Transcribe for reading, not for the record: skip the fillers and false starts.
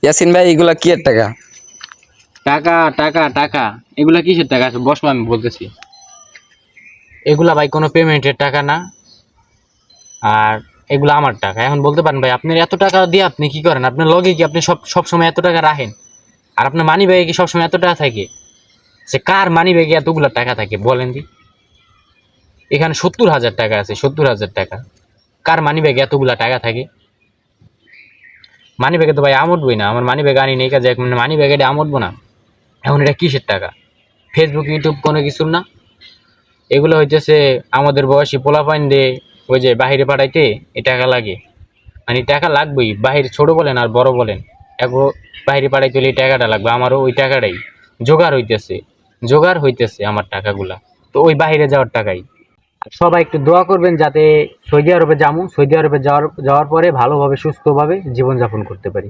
ইয়াসিন ভাই এগুলা কি এর টাকা? টাকা টাকা টাকা এগুলা কিসের টাকা? আছে বসবো, আমি বলতেছি। এগুলা ভাই কোনো পেমেন্টের টাকা না, আর এগুলো আমার টাকা। এখন বলতে পারেন ভাই, আপনার এত টাকা দিয়ে আপনি কি করেন? আপনার লগে কি আপনি সব সময় এত টাকা রাখেন? আর আপনার মানি ব্যাগে কি সবসময় এত টাকা থাকে? সে কার মানি ব্যাগে এতগুলো টাকা থাকে বলেন দি? এখানে 70,000 টাকা আছে, 70,000 টাকা। কার মানি ব্যাগে এতগুলা টাকা থাকে? মানি ব্যাগে তো ভাই আমুটবই না, আমার মানি ব্যাগ আনি নেই কাজে, মানি ব্যাগে এটা আমুটবো না। এখন এটা কিসের টাকা? ফেসবুক ইউটিউব কোনো কিছুর না। এগুলো হইতেছে আমাদের বয়সী পোলাপাইন দিয়ে ওই যে বাহিরে পাঠাইতে এই টাকা লাগে। মানে টাকা লাগবেই, বাহির ছোট বলেন আর বড় বলেন, এগো বাহিরে পাঠাইতে হলে এই টাকাটা লাগবে। আমারও ওই টাকাটাই জোগাড় হইতেছে আমার টাকাগুলা, তো ওই বাহিরে যাওয়ার টাকাই। সবাই একটু দোয়া করবেন যাতে সৌদি আরবে যাবো, সৌদি আরবে যাওয়ার পরে ভালোভাবে সুস্থভাবে জীবনযাপন করতে পারি।